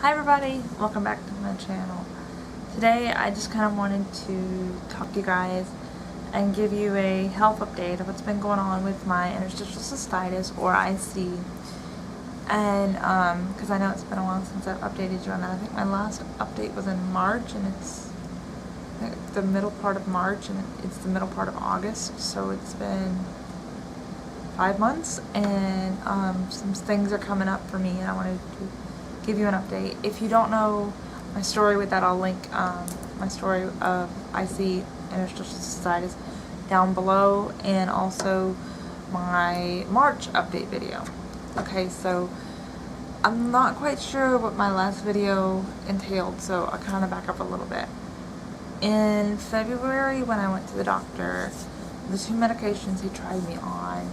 Hi everybody, welcome back to my channel. Today I just kind of wanted to talk to you guys and give you a health update of what's been going on with my interstitial cystitis, or IC. And because I know it's been a while since I've updated you on that. I think my last update was in March, and it's the middle part of March, and it's the middle part of August, so it's been 5 months, and some things are coming up for me, and I wanted to give you an update. If you don't know my story with that, I'll link my story of IC, interstitial cystitis, down below, and also my March update video. Okay, so I'm not quite sure what my last video entailed, so I'll kind of back up a little bit. In February, when I went to the doctor, the 2 medications he tried me on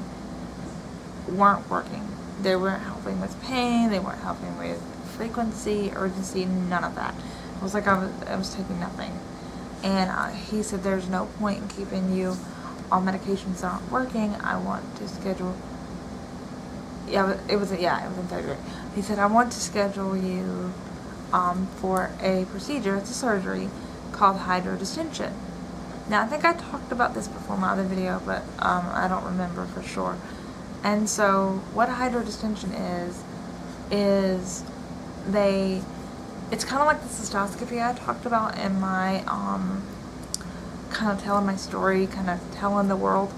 weren't working. They weren't helping with pain, they weren't helping with frequency, urgency, none of that. It was like I was taking nothing. And he said, there's no point in keeping you on medications that aren't working. I want to schedule, it was in February. He said, I want to schedule you for a procedure. It's a surgery called hydrodistension. Now, I think I talked about this before in my other video, but I don't remember for sure. And so what hydrodistension is it's kind of like the cystoscopy I talked about in my kind of telling my story, kind of telling the world.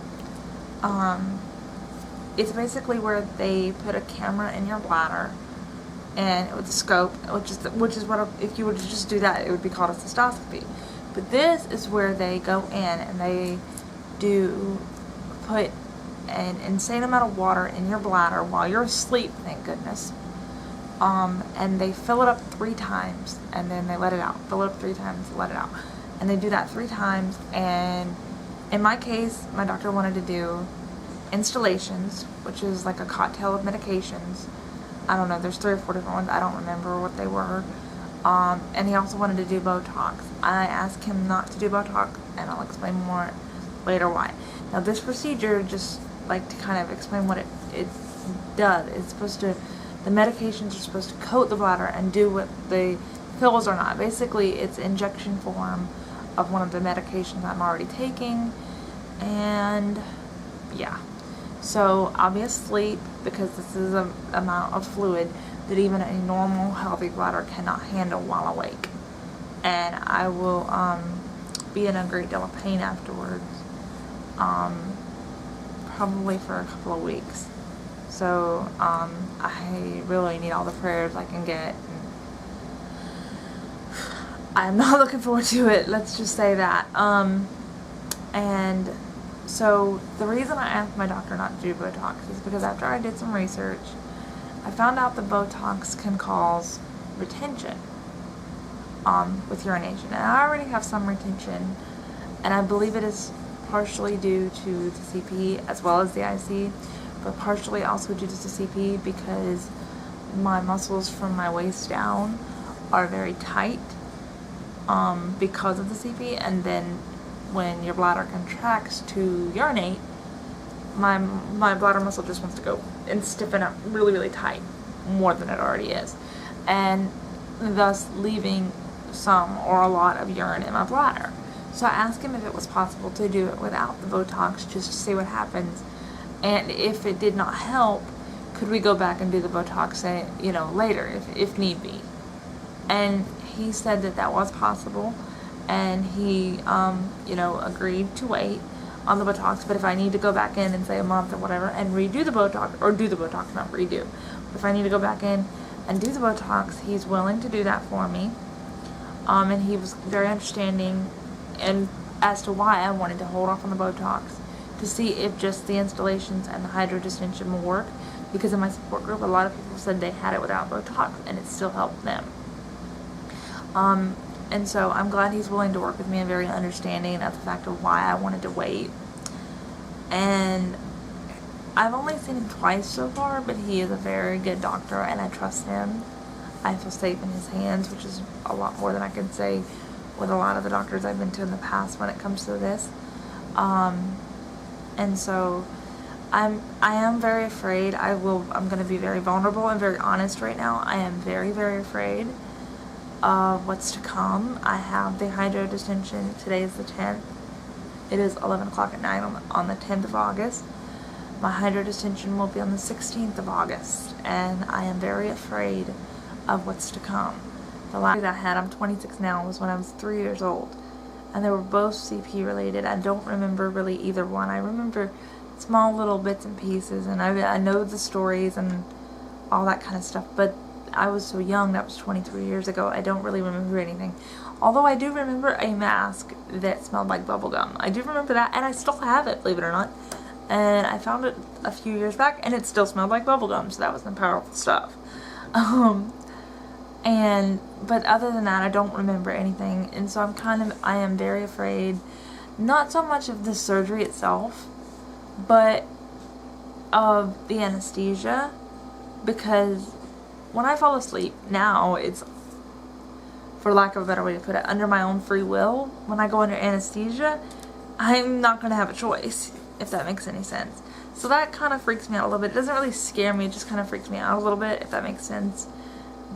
It's basically where they put a camera in your bladder and with a scope, which is what, if you were to just do that, it would be called a cystoscopy. But this is where they go in and they put an insane amount of water in your bladder while you're asleep, thank goodness. And they fill it up 3 times and then they let it out. Fill it up 3 times, let it out. And they do that 3 times, and in my case, my doctor wanted to do instillations, which is like a cocktail of medications. I don't know, there's 3 or 4 different ones, I don't remember what they were. And he also wanted to do Botox. I asked him not to do Botox, and I'll explain more later why. Now this procedure, just like to kind of explain what it does, it's supposed to, the medications are supposed to coat the bladder and do what the pills are not. Basically, it's injection form of one of the medications I'm already taking, and yeah. So I'll be asleep because this is an amount of fluid that even a normal healthy bladder cannot handle while awake. And I will be in a great deal of pain afterwards, probably for a couple of weeks. So I really need all the prayers I can get. I'm not looking forward to it, let's just say that. And so the reason I asked my doctor not to do Botox is because after I did some research, I found out that Botox can cause retention with urination. And I already have some retention, and I believe it is partially due to the CP as well as the IC, but partially also due to the CP because my muscles from my waist down are very tight because of the CP, and then when your bladder contracts to urinate, my bladder muscle just wants to go and stiffen up really, really tight, more than it already is, and thus leaving some or a lot of urine in my bladder. So I asked him if it was possible to do it without the Botox, just to see what happens, and if it did not help, could we go back and do the Botox, say, later if need be. And he said that that was possible, and he agreed to wait on the Botox. But if I need to go back in and say a month or whatever and redo the Botox, or do the Botox, not redo, but if I need to go back in and do the Botox, he's willing to do that for me. And he was very understanding and as to why I wanted to hold off on the Botox, to see if just the installations and the hydrodistension will work, because in my support group a lot of people said they had it without Botox and it still helped them. And so I'm glad he's willing to work with me and very understanding of the fact of why I wanted to wait. And I've only seen him twice so far, but he is a very good doctor and I trust him. I feel safe in his hands, which is a lot more than I can say with a lot of the doctors I've been to in the past when it comes to this. And so I am very afraid. I'm gonna be very vulnerable and very honest right now. I am very, very afraid of what's to come. I have the hydrodistension. Today is the 10th. It is 11 o'clock at night on the 10th of August. My hydrodistension will be on the 16th of August, and I am very afraid of what's to come. The last that I had, I'm 26 now, was when I was 3 years old, and they were both CP related. I don't remember really either one. I remember small little bits and pieces, and I know the stories and all that kind of stuff, but I was so young. That was 23 years ago. I don't really remember anything. Although I do remember a mask that smelled like bubblegum. I do remember that, and I still have it, believe it or not. And I found it a few years back, and it still smelled like bubblegum, so that was some powerful stuff. But other than that, I don't remember anything, and so I am very afraid, not so much of the surgery itself, but of the anesthesia, because when I fall asleep now, it's, for lack of a better way to put it, under my own free will. When I go under anesthesia, I'm not going to have a choice, if that makes any sense. So that kind of freaks me out a little bit. It doesn't really scare me, it just kind of freaks me out a little bit, if that makes sense.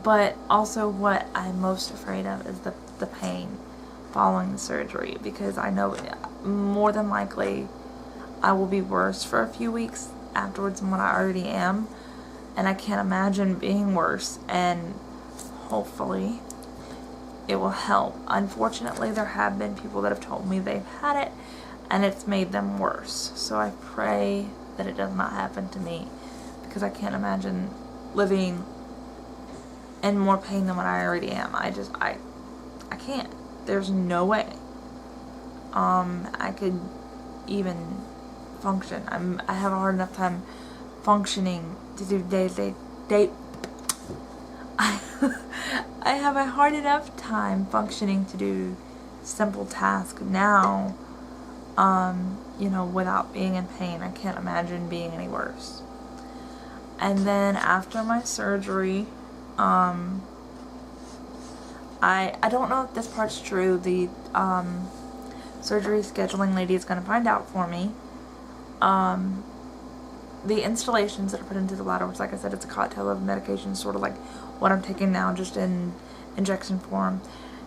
But also what I'm most afraid of is the pain following the surgery, because I know more than likely I will be worse for a few weeks afterwards than what I already am. And I can't imagine being worse, and hopefully it will help. Unfortunately, there have been people that have told me they've had it and it's made them worse. So I pray that it does not happen to me, because I can't imagine living in more pain than what I already am. I can't. There's no way I could even function. I have a hard enough time functioning to do I have a hard enough time functioning to do simple tasks now, you know, without being in pain. I can't imagine being any worse. And then after my surgery, I don't know if this part's true. The surgery scheduling lady is going to find out for me. The installations that are put into the bladder, which, like I said, it's a cocktail of medications, sort of like what I'm taking now, just in injection form.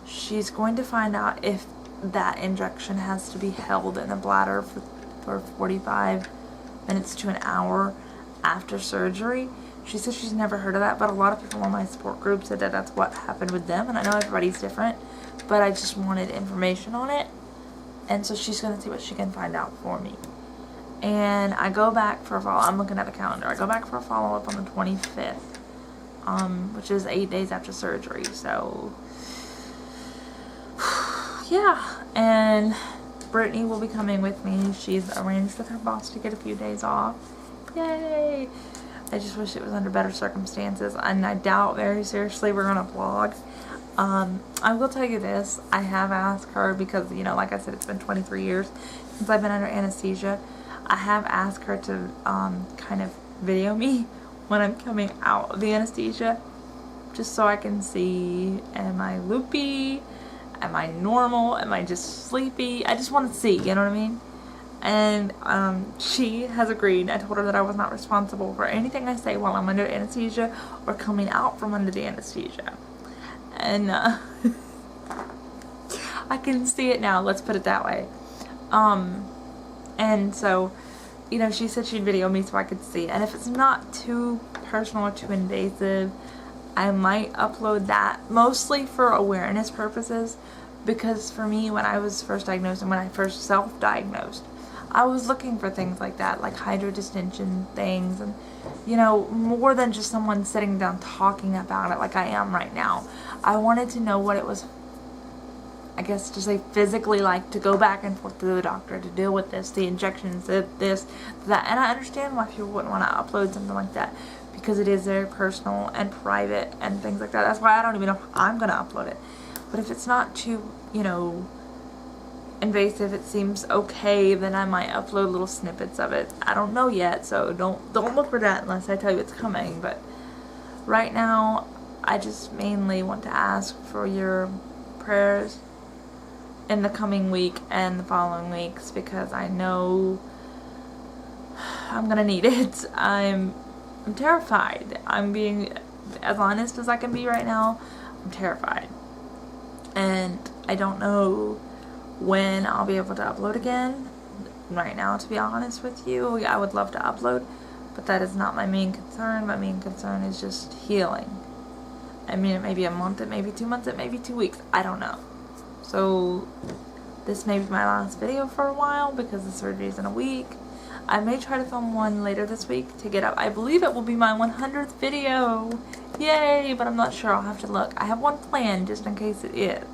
She's going to find out if that injection has to be held in the bladder for 45 minutes to an hour after surgery. She says she's never heard of that, but a lot of people in my support group said that that's what happened with them, and I know everybody's different, but I just wanted information on it, and so she's going to see what she can find out for me. And I go back for a follow-up. I'm looking at the calendar. I go back for a follow-up on the 25th, which is 8 days after surgery. So, yeah. And Brittany will be coming with me. She's arranged with her boss to get a few days off. Yay! I just wish it was under better circumstances, and I doubt very seriously we're gonna vlog. I will tell you this. I have asked her, because, you know, like I said, it's been 23 years since I've been under anesthesia. I have asked her to kind of video me when I'm coming out of the anesthesia, just so I can see, am I loopy, am I normal, am I just sleepy? I just want to see, you know what I mean? And she has agreed. I told her that I was not responsible for anything I say while I'm under anesthesia or coming out from under the anesthesia. And I can see it now, let's put it that way. And so, you know, she said she'd video me so I could see. And if it's not too personal or too invasive, I might upload that, mostly for awareness purposes. Because for me, when I was first diagnosed and when I first self-diagnosed, I was looking for things like that, like hydrodistension things, and, you know, more than just someone sitting down talking about it like I am right now. I wanted to know what it was, I guess to say, physically like to go back and forth to the doctor to deal with this, the injections, this, that. And I understand why people wouldn't want to upload something like that, because it is very personal and private and things like that. That's why I don't even know if I'm going to upload it. But if it's not too, you know, invasive, it seems okay, then I might upload little snippets of it. I don't know yet, so don't look for that unless I tell you it's coming. But right now, I just mainly want to ask for your prayers in the coming week and the following weeks, because I know I'm gonna need it. I'm terrified. I'm being as honest as I can be right now. I'm terrified. And I don't know when I'll be able to upload again. Right now, to be honest with you, I would love to upload, but that is not my main concern. My main concern is just healing. I mean, it may be a month, it may be 2 months, it may be 2 weeks. I don't know. So this may be my last video for a while because the surgery is in a week. I may try to film one later this week to get up. I believe it will be my 100th video. Yay! But I'm not sure. I'll have to look. I have one planned just in case it is,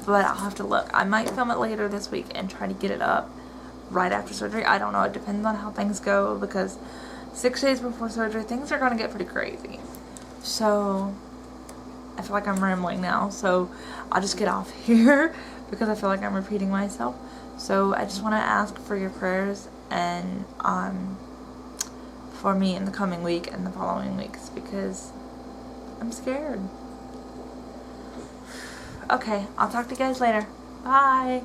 but I'll have to look. I might film it later this week and try to get it up right after surgery. I don't know. It depends on how things go because 6 days before surgery, things are going to get pretty crazy. So I feel like I'm rambling now, so I'll just get off here because I feel like I'm repeating myself. So I just want to ask for your prayers and for me in the coming week and the following weeks because I'm scared. Okay, I'll talk to you guys later. Bye.